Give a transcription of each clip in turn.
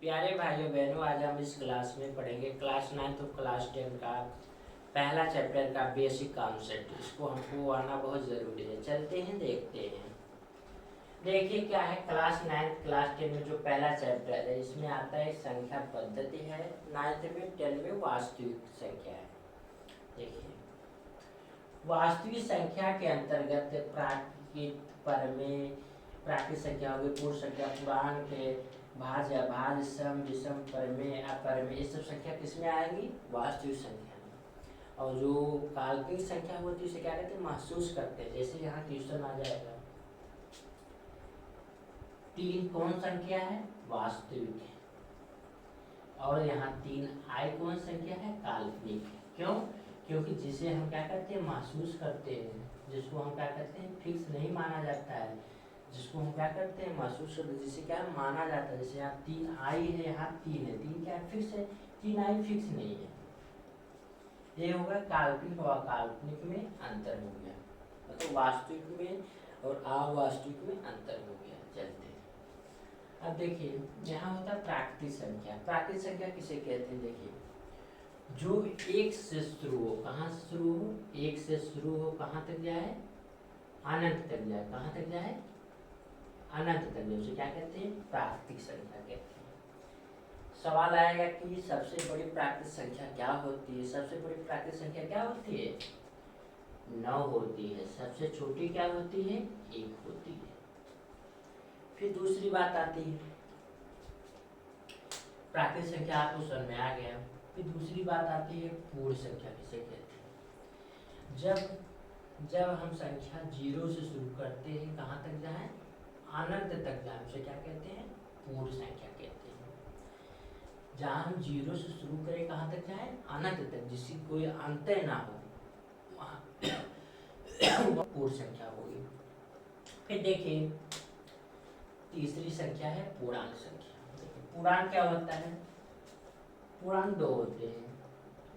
प्यारे भाइयों बहनों, आज हम इस क्लास में पढ़ेंगे क्लास 9 और क्लास 10 का पहला चैप्टर का बेसिक कॉन्सेप्ट। इसको हमको आना बहुत ज़रूरी है। चलते हैं, देखते हैं। देखिए क्या है, क्लास 9 क्लास 10 में जो पहला चैप्टर है इसमें आता है संख्या पद्धति है, 9th में 10 में वास्तविक संख्या है। देखिए वास्तविक संख्या के अंतर्गत प्राकृत परमेय, प्राकृत संख्या हो गई, पूर्ण संख्या, पूर्णांक, भाज्य, अभाज्य, सम, विषम, परमेय, अपरमेय, ये सब संख्या किसमें आएंगी? वास्तविक संख्या में। और जो काल्पनिक संख्या होती है उसे क्या कहते हैं? महसूस करते हैं। जैसे यहाँ क्वेश्चन आ जाएगा, 3 कौन संख्या है? वास्तविक है। और यहाँ 3 आई कौन संख्या है? काल्पनिक है। क्यों? क्योंकि जिसे हम क्या करते हैं? महसूस करते हैं, जिसको हम क्या करते हैं? फिक्स नहीं माना जाता है, जिसको हम क्या करते हैं? महसूस करते हैं, जिसे क्या माना जाता है। जैसे यहाँ 3 आई है, यहाँ 3 है, 3 क्या फिक्स है? 3 आई फिक्स नहीं है। ये होगा काल्पनिक और अकाल्पनिक में अंतर हो गया, मतलब वास्तविक में और अवास्तविक में अंतर हो गया। चलते हैं, अब देखिए यहाँ होता है प्राकृतिक संख्या। प्राकृतिक संख्या किसे कहते हैं? देखिए जो एक से शुरू हो, कहाँ से शुरू हो? एक से शुरू हो, कहाँ तक जाए? अनंत तक जाए। कहाँ तक जाए? अनंत तक जाए। उसे क्या कहते हैं? प्राकृतिक संख्या कहते हैं। सवाल आएगा कि सबसे बड़ी प्राकृतिक संख्या क्या होती है? सबसे बड़ी प्राकृतिक संख्या क्या होती है? 9 होती है। सबसे छोटी क्या होती है? 1 होती है। फिर दूसरी बात आती है, प्राकृतिक संख्या आपको समझ में आ गया। फिर दूसरी बात आती है पूर्ण संख्या किसे कहते हैं? जब हम संख्या 0 से शुरू करते हैं, कहाँ तक जाए? अनंत तक जाए, उसे क्या कहते हैं? पूर्ण संख्या कहते हैं। जहाँ हम 0 से शुरू करें, कहाँ तक जाए? अनंत तक, जिसकी कोई अंत ना हो, वह पूर्ण संख्या होगी। फिर देखिए तीसरी संख्या है पूर्णांक संख्या। पूर्णांक क्या होता है? पूर्णांक 2 होते हैं।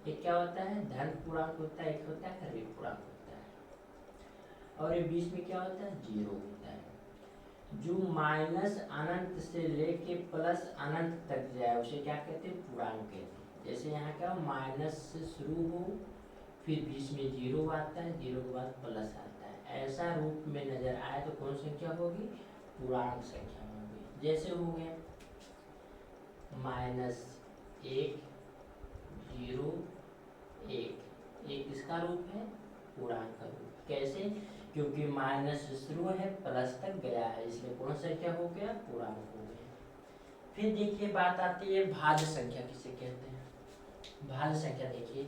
एक क्या होता है? धन पूर्णांक होता है, एक होता है ऋण पूर्णांक होता है, और ये बीच में क्या होता है? 0 होता है। जो माइनस अनंत से लेके प्लस अनंत तक जाए उसे क्या कहते हैं? पूर्णांक कहते हैं। जैसे यहाँ क्या हो, माइनस से शुरू हो, फिर बीच में 0 आता है, 0 के बाद प्लस आता है, ऐसा रूप में नजर आए तो कौन संख्या होगी? पूर्णांक संख्या होगी। जैसे हो गया -1 0 1, एक किसका रूप है? पूर्णांक का रूप। कैसे? क्योंकि माइनस से शुरू है, प्लस तक गया है, इसलिए कौन संख्या हो गया? पूर्णांक हो गया। फिर देखिए बात आती है भाज्य संख्या किसे कहते हैं? भाज्य संख्या देखिए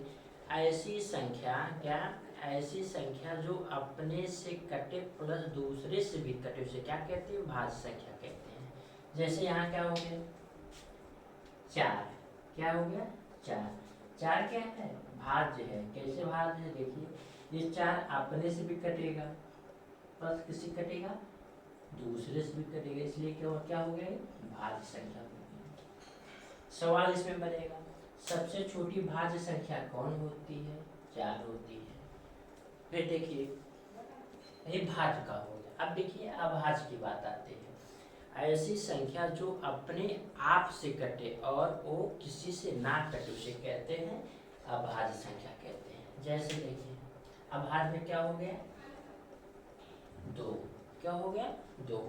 ऐसी संख्या, क्या? ऐसी संख्या जो अपने से कटे प्लस दूसरे से भी कटे, उसे क्या कहते हैं? भाज्य संख्या कहते हैं। जैसे यहाँ क्या हो गया? 4, क्या हो गया? 4। 4 क्या है? भाज्य है। कैसे भाज्य है? देखिए ये 4 अपने से भी कटेगा, प्लस किसी कटेगा? दूसरे से भी कटेगा, इसलिए क्या हो गया? भाज्य संख्या हो गई। सवाल इसमें बनेगा, सबसे छोटी भाज्य संख्या कौन होती है? 4 होती है। फिर देखिए ये भाज्य का हो गया। अब देखिए अभाज्य की बात आती है। ऐसी संख्या जो अपने आप से कटे और वो किसी से ना कटे उसे कहते हैं अभाज्य संख्या कहते हैं। जैसे देखिए अभाज्य में क्या हो गया? 2। क्या हो गया? 2।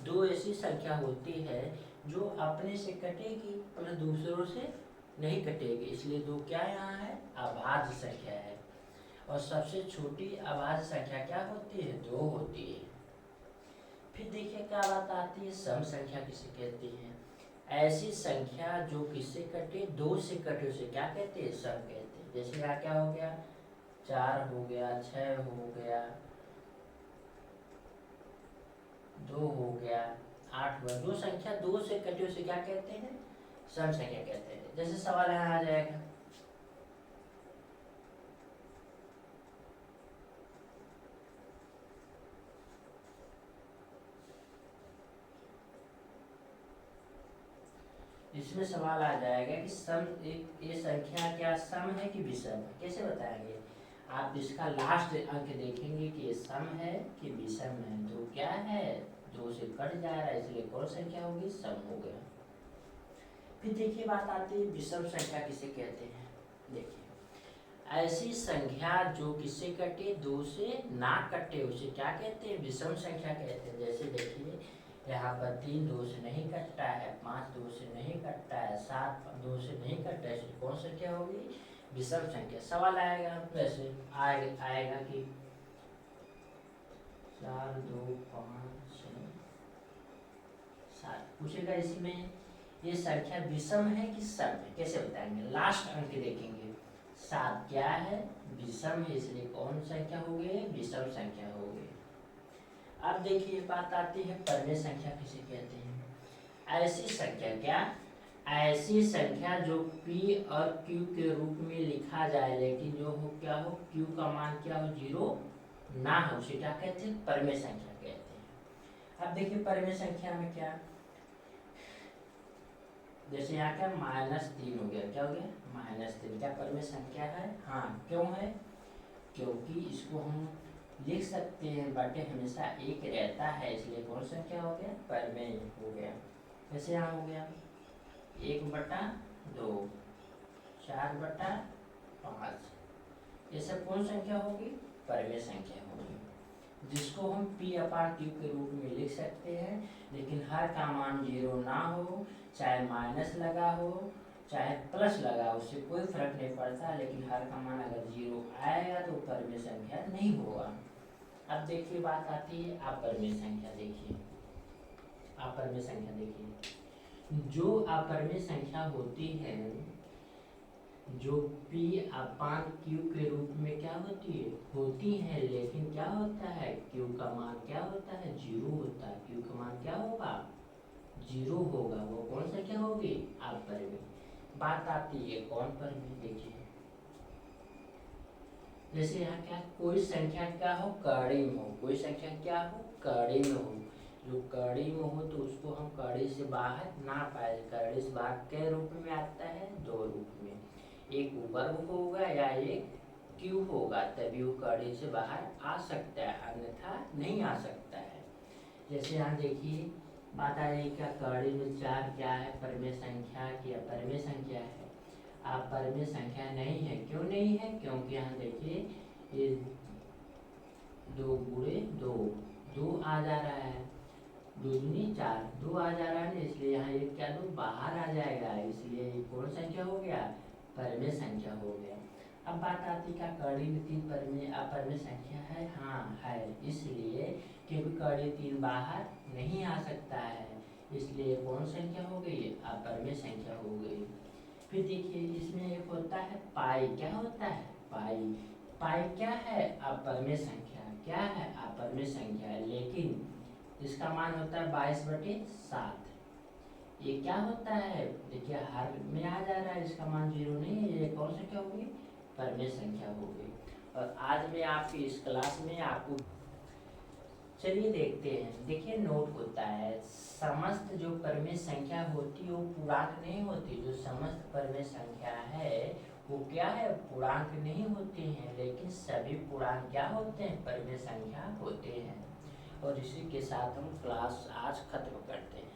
2 ऐसी संख्या होती है जो अपने से कटेगी और दूसरों से नहीं कटेगी, इसलिए 2 क्या यहाँ है? अभाज्य संख्या है। और सबसे छोटी अभाज्य संख्या क्या होती है? 2 होती है। फिर देखिए क्या बात आती है, सम संख्या किसे कहती है? ऐसी संख्या जो किससे कटे? 2 से कटे, उसे क्या कहते हैं? सम कहते हैं। जैसे यहाँ क्या हो गया? 4 हो गया, 6 हो गया, 2 हो गया, 8 हुआ। जो संख्या 2 से कटे उसे क्या कहते हैं? सम संख्या कहते हैं। जैसे सवाल यहाँ आ जाएगा, इसमें सवाल आ जाएगा कि सम ये संख्या क्या सम है कि विषम है? कैसे बताएंगे? आप इसका लास्ट अंक देखेंगे कि ये सम है कि विषम है। तो क्या है? 2 से कट जा रहा है, इसलिए कौन संख्या होगी? सम हो गया। फिर देखिए बात आती है विषम संख्या किसे कहते हैं। देखिए ऐसी संख्या जो किससे कटे, 2 से ना कटे उसे क्या कहते हैं, विषम संख्या कहते हैं। जैसे देखिए यहाँ पर 3 2 से नहीं कटता है, 5 2 से नहीं कटता है, 7 2 से नहीं कटता है, इसलिए कौन संख्या होगी, विषम संख्या। सवाल आएगा वैसे आएगा कि 4 2 5 7 पूछेगा इसमें ये संख्या विषम है कि सम है, कैसे बताएंगे, लास्ट अंक देखेंगे। 7 क्या है, विषम है, इसलिए कौन संख्या हो गई, विषम संख्या हो गई। अब देखिए बात आती है परमेय संख्या किसे कहते हैं। ऐसी संख्या, क्या, ऐसी संख्या जो p और q के रूप में लिखा जाए लेकिन जो हो क्या हो, q का मान क्या हो, 0 ना हो, उसे क्या कहते हैं, परमेय संख्या कहते हैं। अब देखिए परमेय संख्या में क्या, जैसे यहाँ क्या -3 हो गया, क्या हो गया, -3, क्या परमेय संख्या है, हाँ, क्यों है, क्योंकि इसको हम लिख सकते हैं, बटे हमेशा 1 रहता है, इसलिए कौन संख्या हो गया, परमेय हो गया। जैसे यहाँ हो गया 1/2, 4/5, ये सब कौन संख्या होगी, परमेय संख्या होगी, जिसको हम p/q के रूप में लिख सकते हैं। लेकिन हर का मान 0 ना हो, चाहे माइनस लगा हो चाहे प्लस लगा, उससे कोई फर्क नहीं पड़ता, लेकिन हर का मान अगर 0 आएगा तो परमेय संख्या नहीं होगा। अब देखिए बात आती है अपरमेय संख्या। देखिए अपरमेय संख्या, देखिए जो अपरमेय संख्या होती है, जो p/q के रूप में क्या होती है, लेकिन क्या होता है, q का मान क्या होता है, 0 होता है, q का मान क्या होगा, 0 होगा, वो कौन संख्या होगी, अपरमेय। बात आती है कौन परमेय, देखिए जैसे यहाँ क्या, कोई संख्या क्या हो, कड़ी में हो, कोई संख्या क्या हो, कड़ी में हो, जो कड़ी में हो तो उसको हम कड़ी से बाहर ना पाए, कड़ी से बाहर के रूप में आता है, 2 रूप में, एक वर्ग होगा या एक क्यूब होगा, तभी वो कड़ी से बाहर आ सकता है, अन्यथा नहीं आ सकता है। जैसे यहाँ देखिए बात आ रही क्या, कड़ी में 4 क्या है, परमेय संख्या की अपरमेय संख्या है, अपरमेय संख्या नहीं है। क्यों नहीं है, क्योंकि यहाँ देखिए ये 2 गुणे 2 आ जा रहा है, 2 दूनी 4, 2 आ जा रहा है, इसलिए यहाँ ये क्या, 2 बाहर आ जाएगा, इसलिए ये कौन संख्या हो गया, परमेय संख्या हो गया। अब बात आती है क्या, कड़ी में 3 परमेय अपरमेय संख्या है, हाँ है, इसलिए क्योंकि कड़ी 3 बाहर नहीं आ सकता है, इसलिए कौन संख्या हो गई, अपरमेय संख्या हो गई। फिर देखिए इसमें एक होता है पाई, क्या होता है, पाई, पाई क्या है, अपरमेय संख्या, क्या है, अपरमेय संख्या है, लेकिन इसका मान होता है 22/7। ये क्या होता है, देखिए हर में आ जा रहा है, इसका मान 0 नहीं है, ये कौन संख्या होगी, परमेय संख्या हो गई। और आज मैं आपकी इस क्लास में आपको, चलिए देखते हैं, देखिए नोट होता है, समस्त जो परमेय संख्या होती है वो पूर्णांक नहीं होती, जो समस्त परमेय संख्या है वो क्या है, पूर्णांक नहीं होती हैं, लेकिन सभी पूर्णांक क्या होते हैं, परमेय संख्या होते हैं। और इसी के साथ हम क्लास आज खत्म करते हैं।